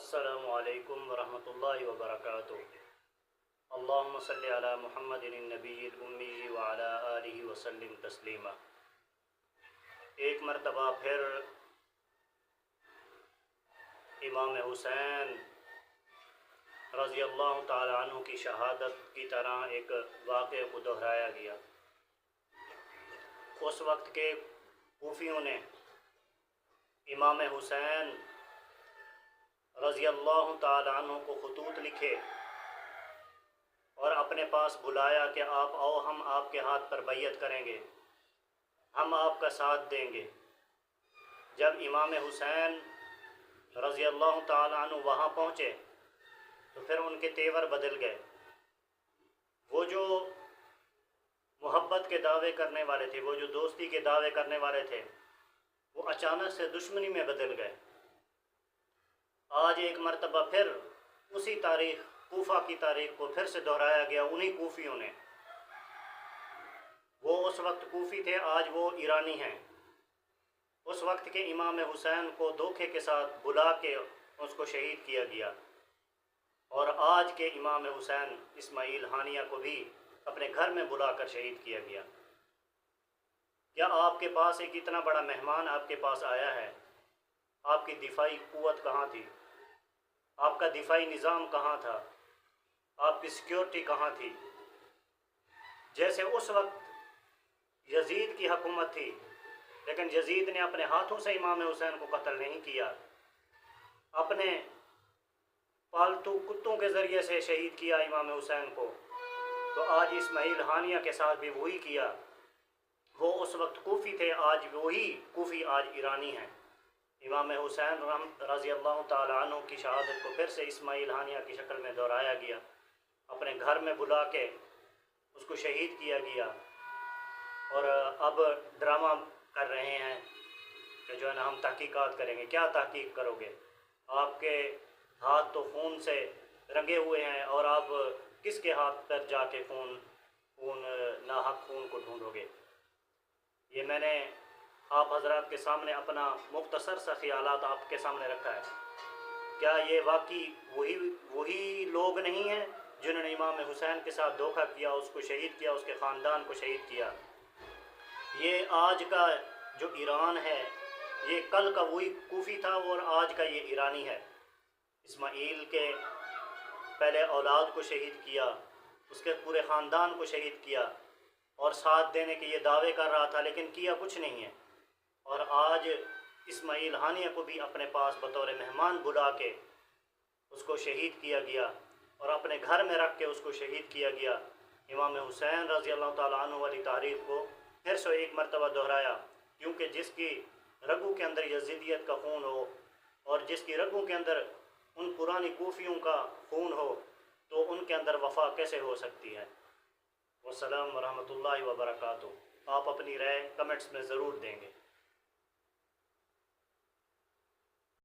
السلام علیکم ورحمۃ اللہ وبرکاتہ۔ اللہم صلی علی محمد النبی الامی وعلی آلہ وسلم تسلیما۔ ایک مرتبہ پھر امام حسین رضی اللہ تعالی عنہ کی شہادت کی طرح ایک واقعے کو دہرایا گیا۔ اس وقت کے کوفیوں نے امام حسین رضی اللہ تعالی عنہ کو خطوط لکھے اور اپنے پاس بلایا کہ آپ آؤ، ہم آپ کے ہاتھ پر بیعت کریں گے، ہم آپ کا ساتھ دیں گے۔ جب امام حسین رضی اللہ تعالی عنہ وہاں پہنچے تو پھر ان کے تیور بدل گئے۔ وہ جو محبت کے دعوے کرنے والے تھے، وہ جو دوستی کے دعوے کرنے والے تھے، وہ اچانک سے دشمنی میں بدل گئے۔ آج ایک مرتبہ پھر اسی تاریخ، کوفہ کی تاریخ کو پھر سے دہرایا گیا انہی کوفیوں نے۔ وہ اس وقت کوفی تھے، آج وہ ایرانی ہیں۔ اس وقت کے امام حسین کو دھوکے کے ساتھ بلا کے اس کو شہید کیا گیا، اور آج کے امام حسین اسماعیل ہانیہ کو بھی اپنے گھر میں بلا کر شہید کیا گیا۔ کیا آپ کے پاس ایک اتنا بڑا مہمان آپ کے پاس آیا ہے، آپ کی دفاعی قوت کہاں تھی؟ آپ کا دفاعی نظام کہاں تھا؟ آپ کی سیکیورٹی کہاں تھی؟ جیسے اس وقت یزید کی حکومت تھی، لیکن یزید نے اپنے ہاتھوں سے امام حسین کو قتل نہیں کیا، اپنے پالتو کتوں کے ذریعے سے شہید کیا امام حسین کو، تو آج اسماعیل ہانیہ کے ساتھ بھی وہی کیا۔ وہ اس وقت کوفی تھے، آج وہی کوفی آج ایرانی ہیں۔ امام حسین رضی اللہ تعالی عنہ کی شہادت کو پھر سے اسماعیل ہانیہ کی شکل میں دہرایا گیا، اپنے گھر میں بلا کے اس کو شہید کیا گیا، اور اب ڈرامہ کر رہے ہیں کہ جو ہے نا ہم تحقیقات کریں گے۔ کیا تحقیق کرو گے؟ آپ کے ہاتھ تو خون سے رنگے ہوئے ہیں، اور آپ کس کے ہاتھ پر جا کے ناحق خون کو ڈھونڈو گے؟ یہ میں نے آپ حضرات کے سامنے اپنا مختصر سا خیالات آپ کے سامنے رکھا ہے۔ کیا یہ واقعی وہی لوگ نہیں ہیں جنہوں نے امام حسین کے ساتھ دھوکہ کیا، اس کو شہید کیا، اس کے خاندان کو شہید کیا؟ یہ آج کا جو ایران ہے، یہ کل کا وہی کوفی تھا اور آج کا یہ ایرانی ہے۔ اسماعیل کے پہلے اولاد کو شہید کیا، اس کے پورے خاندان کو شہید کیا، اور ساتھ دینے کے یہ دعوے کر رہا تھا، لیکن کیا کچھ نہیں ہے۔ اور آج اسماعیل ہانیہ کو بھی اپنے پاس بطور مہمان بلا کے اس کو شہید کیا گیا، اور اپنے گھر میں رکھ کے اس کو شہید کیا گیا۔ امام حسین رضی اللہ تعالیٰ عنہ والی تاریخ کو پھر سے ایک مرتبہ دہرایا، کیونکہ جس کی رگوں کے اندر یزیدیت کا خون ہو، اور جس کی رگوں کے اندر ان پرانی کوفیوں کا خون ہو، تو ان کے اندر وفا کیسے ہو سکتی ہے؟ والسلام ورحمۃ اللہ وبرکاتہ۔ آپ اپنی رائے کمنٹس میں ضرور دیں گے۔